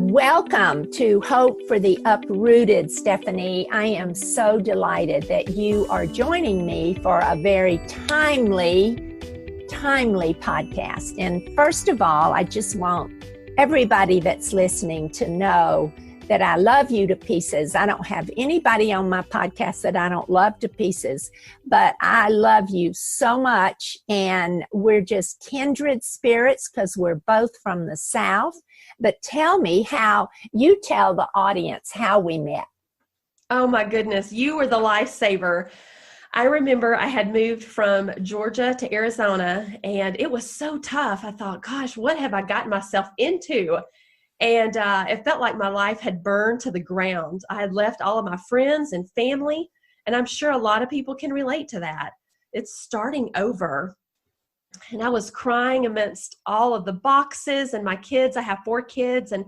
Welcome to Hope for the Uprooted, Stephanie. I am so delighted that you are joining me for a very timely podcast. And first of all, I just want everybody that's listening to know that I love you to pieces. I don't have anybody on my podcast that I don't love to pieces, but I love you so much. And we're just kindred spirits because we're both from the South. But tell me how, you tell the audience how we met. Oh my goodness, you were the lifesaver. I remember I had moved from Georgia to Arizona and it was so tough. I thought, gosh, what have I gotten myself into? And it felt like my life had burned to the ground. I had left all of my friends and family, and I'm sure a lot of people can relate to that. It's starting over. And I was crying amidst all of the boxes and my kids. I have 4 kids, and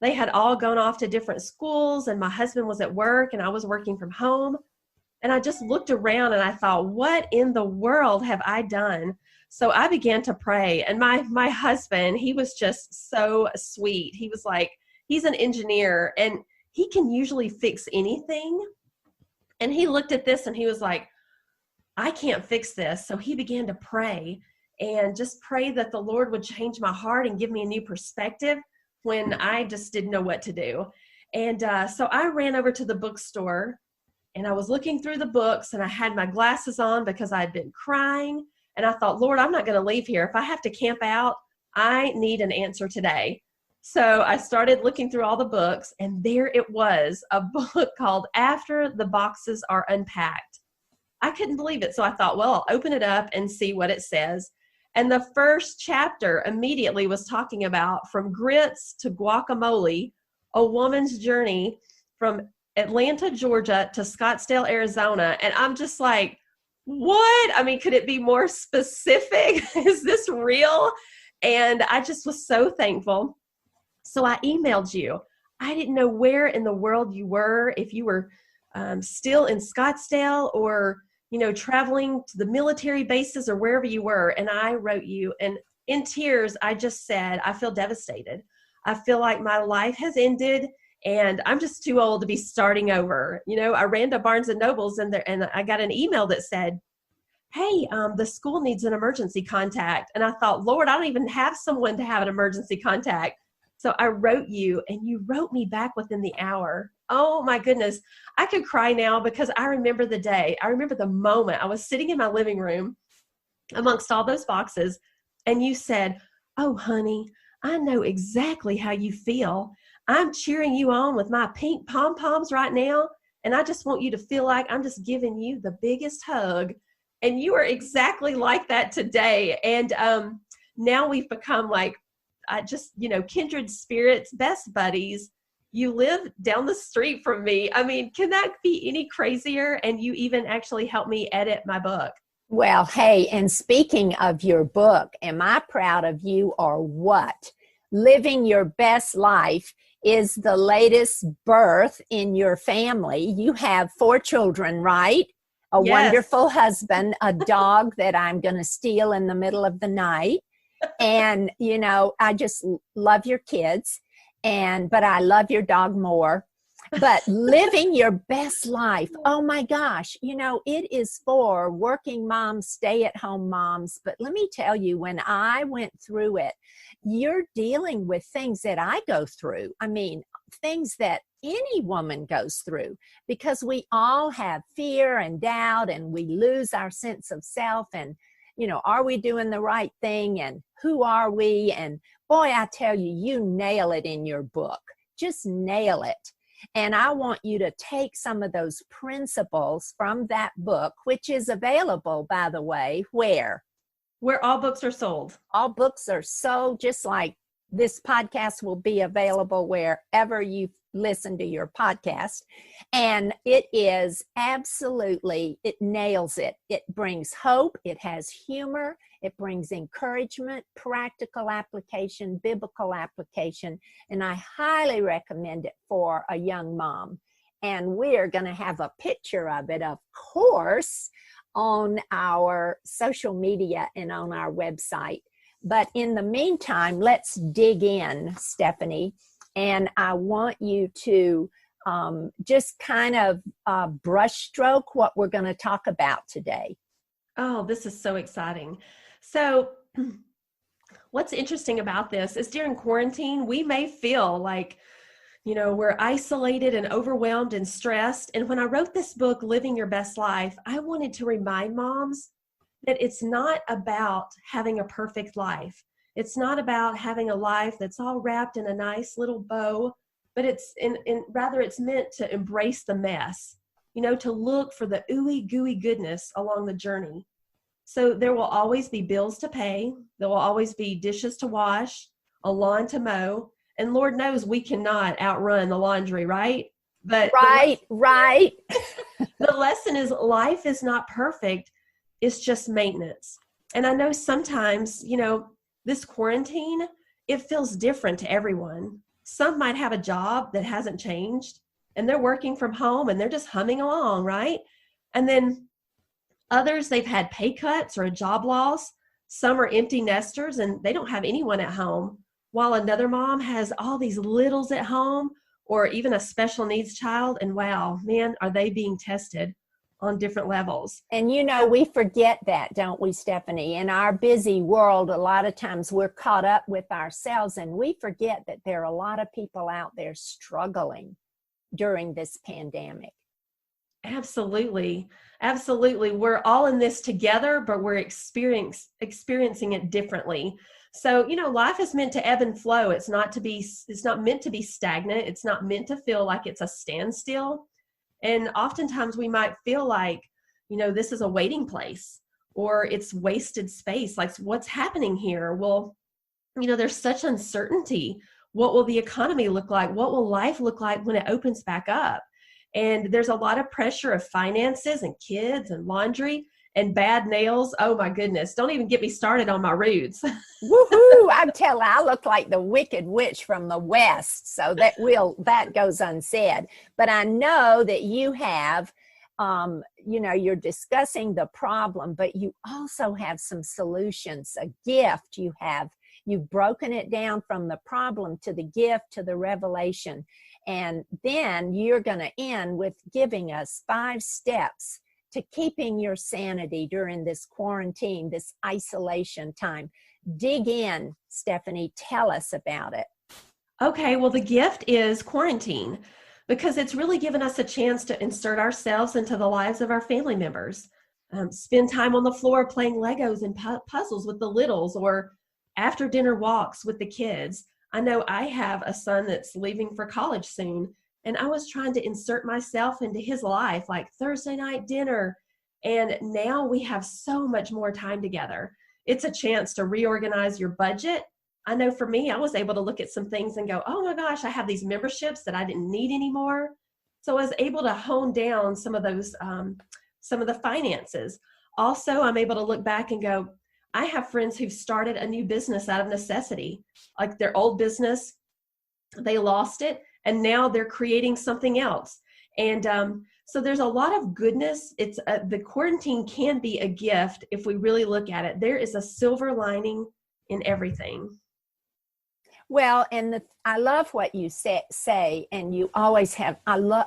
they had all gone off to different schools, and my husband was at work, and I was working from home. And I just looked around and I thought, what in the world have I done? So I began to pray, and my husband, he was just so sweet. He was like, he's an engineer and he can usually fix anything. And he looked at this and he was like, I can't fix this. So he began to pray and just pray that the Lord would change my heart and give me a new perspective when I just didn't know what to do. And so I ran over to the bookstore and I was looking through the books and I had my glasses on because I had been crying. And I thought, Lord, I'm not going to leave here. If I have to camp out, I need an answer today. So I started looking through all the books, and there it was, a book called After the Boxes Are Unpacked. I couldn't believe it. So I thought, well, I'll open it up and see what it says. And the first chapter immediately was talking about from grits to guacamole, a woman's journey from Atlanta, Georgia to Scottsdale, Arizona. And I'm just like, what? I mean, could it be more specific? Is this real? And I just was so thankful. So I emailed you. I didn't know where in the world you were, if you were still in Scottsdale or, traveling to the military bases or wherever you were. And I wrote you, and in tears, I just said, I feel devastated. I feel like my life has ended. And I'm just too old to be starting over. I ran to Barnes and Nobles and I got an email that said, hey, the school needs an emergency contact. And I thought, Lord, I don't even have someone to have an emergency contact. So I wrote you and you wrote me back within the hour. Oh my goodness. I could cry now because I remember the day. I remember the moment. I was sitting in my living room amongst all those boxes and you said, oh, honey, I know exactly how you feel. I'm cheering you on with my pink pom-poms right now, and I just want you to feel like I'm just giving you the biggest hug. And you are exactly like that today. And now we've become like kindred spirits, best buddies. You live down the street from me. I mean, can that be any crazier? And you even actually helped me edit my book. Well, hey, and speaking of your book, am I proud of you or what? Living Your Best Life is the latest birth in your family. You have 4 children, right? A Yes. Wonderful husband, a dog that I'm going to steal in the middle of the night. And, I just love your kids, but I love your dog more. But living your best life, oh my gosh, it is for working moms, stay-at-home moms. But let me tell you, when I went through it, you're dealing with things that I go through. I mean, things that any woman goes through, because we all have fear and doubt and we lose our sense of self and, are we doing the right thing and who are we? And boy, I tell you, you nail it in your book. Just nail it. And I want you to take some of those principles from that book, which is available, by the way, where all books are sold. All books are sold, just like this podcast will be available wherever you listen to your podcast. And it is absolutely, it nails it. It brings hope. It has humor. It brings encouragement, practical application, biblical application. And I highly recommend it for a young mom. And we're going to have a picture of it, of course, on our social media and on our website. But in the meantime, let's dig in, Stephanie. And I want you to just kind of brushstroke what we're going to talk about today. Oh, this is so exciting. So what's interesting about this is during quarantine, we may feel like, we're isolated and overwhelmed and stressed. And when I wrote this book, Living Your Best Life, I wanted to remind moms that it's not about having a perfect life. It's not about having a life that's all wrapped in a nice little bow, but rather it's meant to embrace the mess, to look for the ooey gooey goodness along the journey. So there will always be bills to pay. There will always be dishes to wash, a lawn to mow, and Lord knows we cannot outrun the laundry, right? But right. The lesson is life is not perfect. It's just maintenance. And I know sometimes, this quarantine, it feels different to everyone. Some might have a job that hasn't changed and they're working from home and they're just humming along, right? And then others, they've had pay cuts or a job loss. Some are empty nesters and they don't have anyone at home, while another mom has all these littles at home or even a special needs child. And wow, man, are they being tested on different levels. And we forget that, don't we, Stephanie? In our busy world, a lot of times we're caught up with ourselves and we forget that there are a lot of people out there struggling during this pandemic. Absolutely. We're all in this together, but we're experiencing it differently. So, life is meant to ebb and flow. It's not meant to be stagnant. It's not meant to feel like it's a standstill. And oftentimes we might feel like, this is a waiting place or it's wasted space. Like, what's happening here? Well, there's such uncertainty. What will the economy look like? What will life look like when it opens back up? And there's a lot of pressure of finances and kids and laundry and bad nails. Oh my goodness. Don't even get me started on my roots. Woohoo! I look like the Wicked Witch from the West. So that goes unsaid. But I know that you have, you're discussing the problem, but you also have some solutions, a gift you've broken it down from the problem to the gift to the revelation. And then you're going to end with giving us 5 steps to keeping your sanity during this quarantine, this isolation time. Dig in, Stephanie. Tell us about it. Okay, well, the gift is quarantine because it's really given us a chance to insert ourselves into the lives of our family members. Spend time on the floor playing Legos and puzzles with the littles or after dinner walks with the kids. I know I have a son that's leaving for college soon, and I was trying to insert myself into his life, like Thursday night dinner. And now we have so much more time together. It's a chance to reorganize your budget. I know for me, I was able to look at some things and go, oh my gosh, I have these memberships that I didn't need anymore. So I was able to hone down some of those, some of the finances. Also, I'm able to look back and go, I have friends who've started a new business out of necessity, like their old business, they lost it, and now they're creating something else. And so there's a lot of goodness. It's the quarantine can be a gift if we really look at it. There is a silver lining in everything. Well, and I love what you say, and you always have.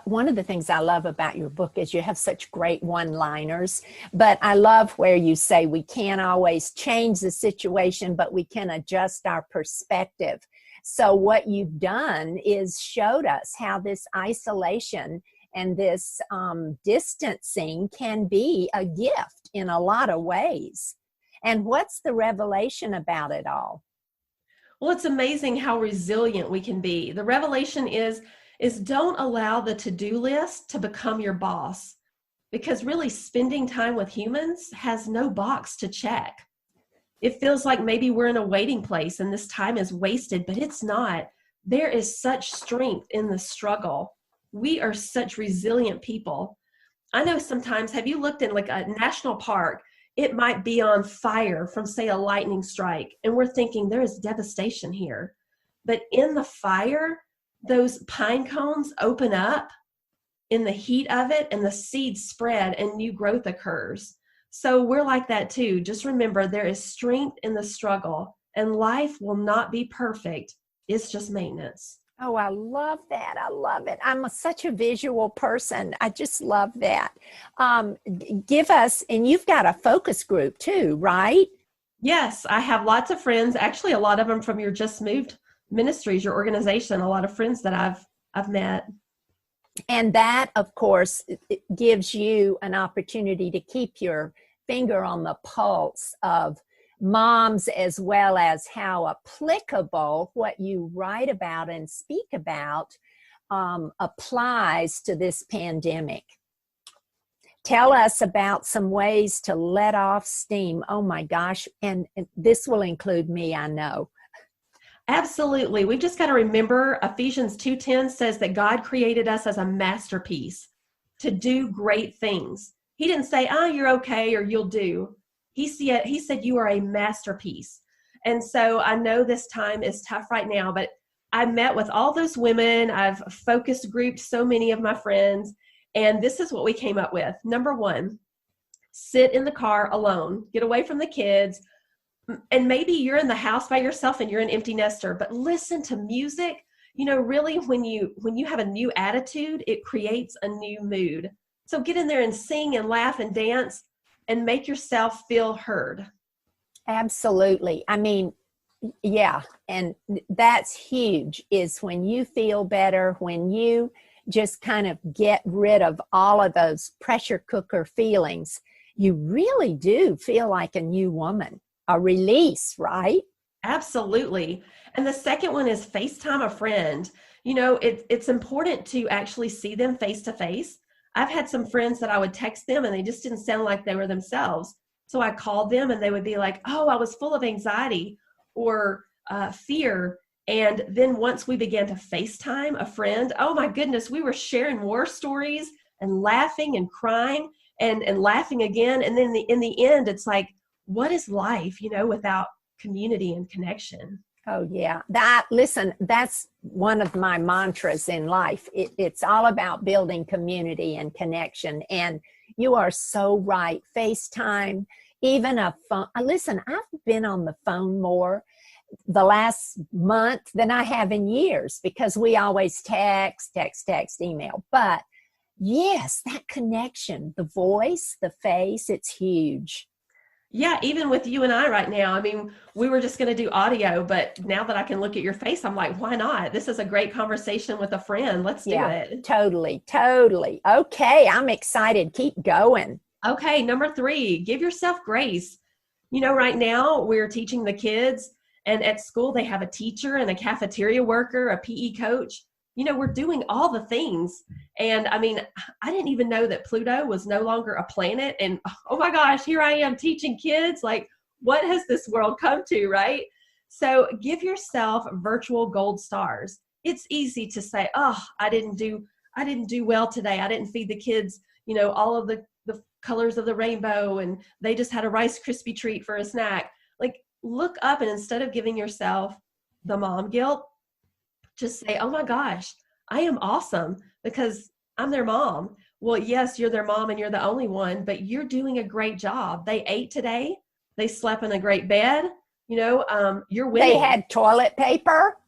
One of the things I love about your book is you have such great one-liners. But I love where you say we can't always change the situation, but we can adjust our perspective. So what you've done is showed us how this isolation and this distancing can be a gift in a lot of ways. And what's the revelation about it all? Well, it's amazing how resilient we can be. The revelation is don't allow the to-do list to become your boss, because really spending time with humans has no box to check. It feels like maybe we're in a waiting place and this time is wasted, but it's not. There is such strength in the struggle. We are such resilient people. I know sometimes, have you looked in like a national park? It might be on fire from, say, a lightning strike, and we're thinking there is devastation here. But in the fire, those pine cones open up in the heat of it, and the seeds spread, and new growth occurs. So we're like that too. Just remember, there is strength in the struggle, and life will not be perfect. It's just maintenance. Oh, I love that. I love it. Such a visual person. I just love that. Give us, and you've got a focus group too, right? Yes, I have lots of friends, actually a lot of them from your Just Moved Ministries, your organization, a lot of friends that I've met. And that, of course, it gives you an opportunity to keep your finger on the pulse of moms, as well as how applicable what you write about and speak about applies to this pandemic. Tell us about some ways to let off steam. Oh my gosh. And this will include me, I know. Absolutely. We've just got to remember Ephesians 2:10 says that God created us as a masterpiece to do great things. He didn't say, oh, you're okay or you'll do. He said you are a masterpiece. And so I know this time is tough right now, but I met with all those women. I've focus grouped so many of my friends, and this is what we came up with. Number one, sit in the car alone, get away from the kids. And maybe you're in the house by yourself and you're an empty nester, but listen to music. Really when you have a new attitude, it creates a new mood. So get in there and sing and laugh and dance and make yourself feel heard. Absolutely. I mean, yeah. And that's huge, is when you feel better, when you just kind of get rid of all of those pressure cooker feelings, you really do feel like a new woman. A release, right? Absolutely. And the second one is FaceTime a friend. It's important to actually see them face to face. I've had some friends that I would text them and they just didn't sound like they were themselves. So I called them and they would be like, oh, I was full of anxiety or fear. And then once we began to FaceTime a friend, oh my goodness, we were sharing war stories and laughing and crying and laughing again. And then in the end, it's like, what is life, without community and connection? Oh, yeah. That's one of my mantras in life. It's all about building community and connection. And you are so right. FaceTime, even a phone. Listen, I've been on the phone more the last month than I have in years, because we always text, email. But yes, that connection, the voice, the face, it's huge. Yeah, even with you and I right now, I mean, we were just going to do audio, but now that I can look at your face, I'm like, why not? This is a great conversation with a friend. Let's do it. Totally. Okay, I'm excited. Keep going. Okay, number 3, give yourself grace. Right now we're teaching the kids, and at school they have a teacher and a cafeteria worker, a PE coach. We're doing all the things. And I mean, I didn't even know that Pluto was no longer a planet. And oh my gosh, here I am teaching kids. Like, what has this world come to, right? So give yourself virtual gold stars. It's easy to say, oh, I didn't do well today. I didn't feed the kids, all of the colors of the rainbow, and they just had a Rice Krispie treat for a snack. Like, look up, and instead of giving yourself the mom guilt, just say, oh my gosh, I am awesome because I'm their mom. Well, yes, you're their mom and you're the only one, but you're doing a great job. They ate today. They slept in a great bed. You're winning. They had toilet paper.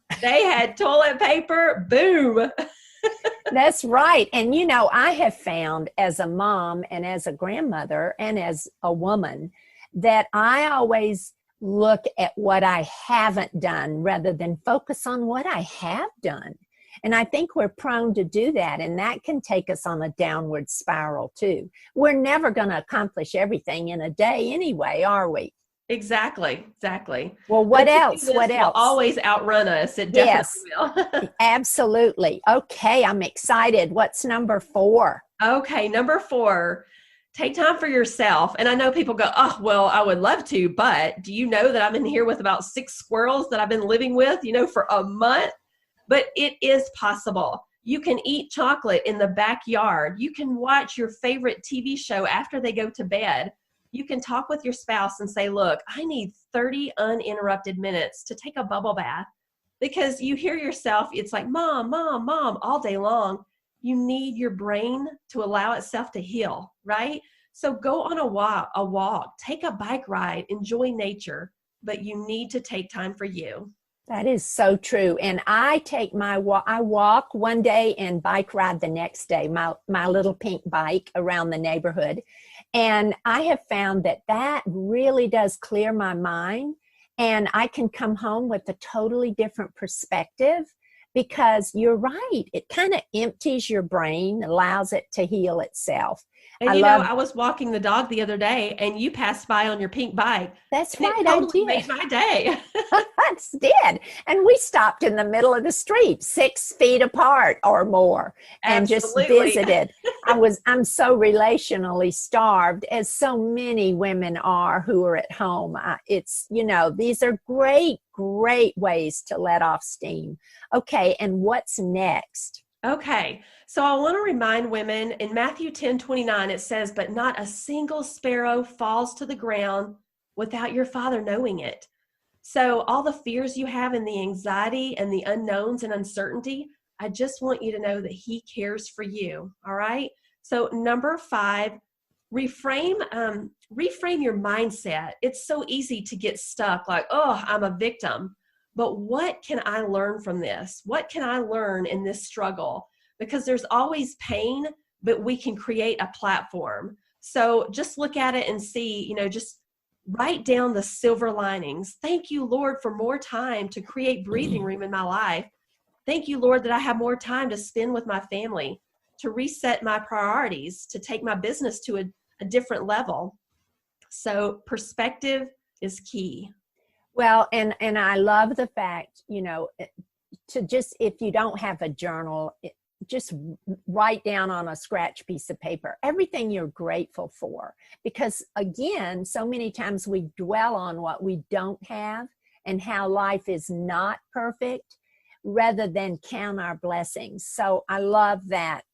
Boom. That's right. And, I have found as a mom and as a grandmother and as a woman that I always look at what I haven't done rather than focus on what I have done. And I think we're prone to do that, and that can take us on a downward spiral too. We're never going to accomplish everything in a day anyway, are we? Exactly. Well, what else? Will always outrun us. It definitely will. Absolutely. Okay, I'm excited. What's number 4? Okay, number 4. Take time for yourself. And I know people go, oh, well, I would love to, but do you know that I'm in here with about 6 squirrels that I've been living with, for a month? But it is possible. You can eat chocolate in the backyard. You can watch your favorite TV show after they go to bed. You can talk with your spouse and say, look, I need 30 uninterrupted minutes to take a bubble bath, because you hear yourself. It's like, mom, all day long. You need your brain to allow itself to heal, right? So go on a walk, take a bike ride, enjoy nature, but you need to take time for you. That is so true. And I take I walk one day and bike ride the next day, my little pink bike around the neighborhood. And I have found that that really does clear my mind. And I can come home with a totally different perspective, because you're right. It kind of empties your brain, allows it to heal itself. And I was walking the dog the other day and you passed by on your pink bike. That's and right. It totally I made my day. did. And we stopped in the middle of the street, 6 feet apart or more, and Absolutely. just visited. I'm so relationally starved, as so many women are who are at home. These are great ways to let off steam. Okay. And what's next? Okay, so I want to remind women in Matthew 10:29, it says, "But not a single sparrow falls to the ground without your Father knowing it." So all the fears you have and the anxiety and the unknowns and uncertainty, I just want you to know that He cares for you. All right. So number 5, reframe your mindset. It's so easy to get stuck like, oh, I'm a victim. But what can I learn from this? What can I learn in this struggle? Because there's always pain, but we can create a platform. So just look at it and see, just write down the silver linings. Thank you, Lord, for more time to create breathing room in my life. Thank you, Lord, that I have more time to spend with my family, to reset my priorities, to take my business to a different level. So perspective is key. Well, and I love the fact, to just, if you don't have a journal, just write down on a scratch piece of paper everything you're grateful for. Because again, so many times we dwell on what we don't have and how life is not perfect, rather than count our blessings. So I love that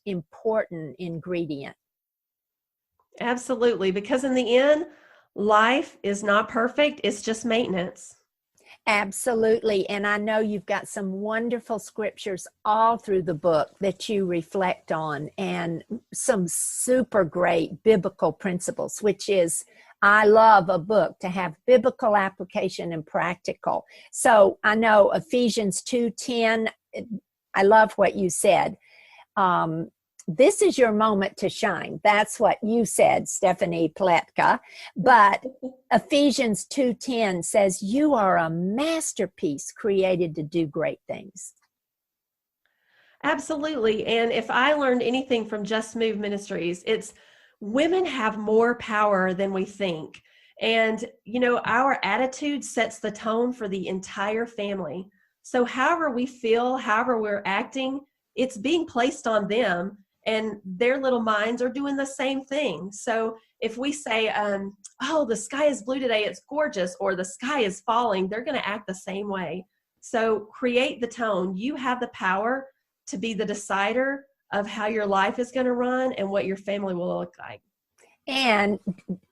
important ingredient. Absolutely. Because in the end, life is not perfect. It's just maintenance. Absolutely. And I know you've got some wonderful scriptures all through the book that you reflect on, and some super great biblical principles, which is, I love a book to have biblical application and practical. So I know Ephesians 2:10, I love what you said. This is your moment to shine. That's what you said, Stephanie Pletka. But Ephesians 2:10 says, you are a masterpiece created to do great things. Absolutely. And if I learned anything from Just Move Ministries, it's women have more power than we think. And, our attitude sets the tone for the entire family. So however we feel, however we're acting, it's being placed on them. And their little minds are doing the same thing. So if we say, oh, the sky is blue today, it's gorgeous, or the sky is falling, they're going to act the same way. So create the tone. You have the power to be the decider of how your life is going to run and what your family will look like. And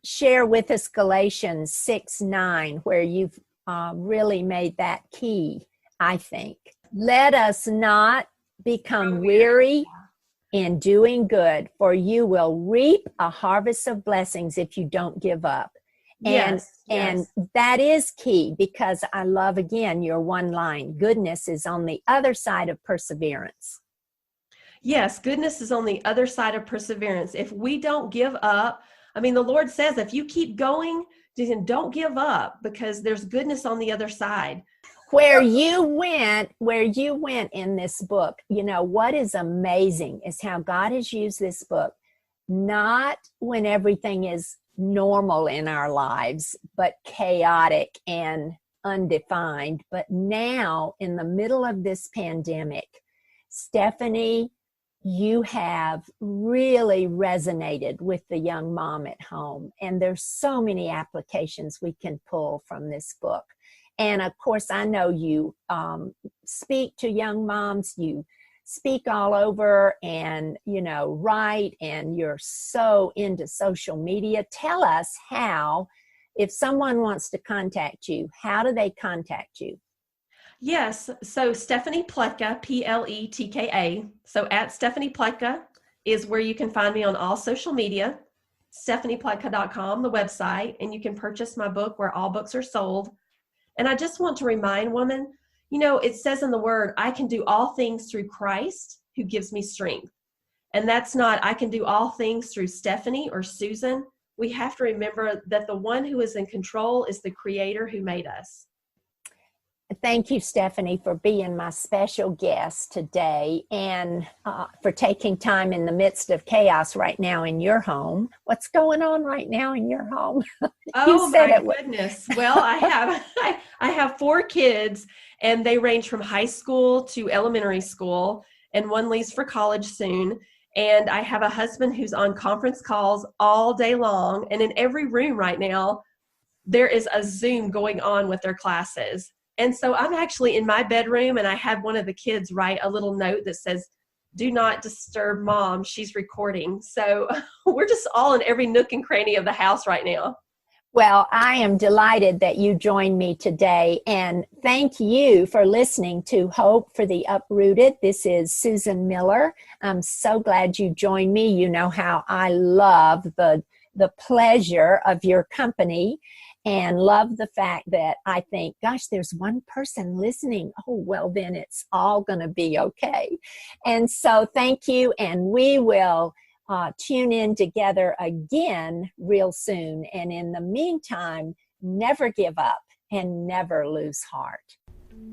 share with us Galatians 6:9, where you've really made that key, I think. Let us not become weary in doing good, for you will reap a harvest of blessings if you don't give up. And that is key, because I love, again, your one line, goodness is on the other side of perseverance. Yes, goodness is on the other side of perseverance. If we don't give up, the Lord says, if you keep going, don't give up, because there's goodness on the other side. Where you went in this book, what is amazing is how God has used this book, not when everything is normal in our lives, but chaotic and undefined. But now, in the middle of this pandemic, Stephanie, you have really resonated with the young mom at home. And there's so many applications we can pull from this book. And of course, I know you speak to young moms, you speak all over, and, write, and you're so into social media. Tell us how, if someone wants to contact you, how do they contact you? Yes. So Stephanie Pletka, Pletka. So at Stephanie Pletka is where you can find me on all social media. StephaniePletka.com, the website, and you can purchase my book where all books are sold. And I just want to remind women, you know, it says in the word, I can do all things through Christ who gives me strength. And that's not, I can do all things through Stephanie or Susan. We have to remember that the one who is in control is the Creator who made us. Thank you, Stephanie, for being my special guest today and for taking time in the midst of chaos right now in your home. What's going on right now in your home? Oh my goodness. Well, I have 4 kids, and they range from high school to elementary school, and one leaves for college soon. And I have a husband who's on conference calls all day long, and in every room right now, there is a Zoom going on with their classes. And so I'm actually in my bedroom, and I had one of the kids write a little note that says, "Do not disturb mom, she's recording." So we're just all in every nook and cranny of the house right now. Well, I am delighted that you joined me today, and thank you for listening to Hope for the Uprooted. This is Susan Miller. I'm so glad you joined me. You know how I love the pleasure of your company, and love the fact that I think, gosh, there's one person listening. Oh, well, then it's all going to be okay. And so thank you, and we will tune in together again real soon. And in the meantime, never give up and never lose heart.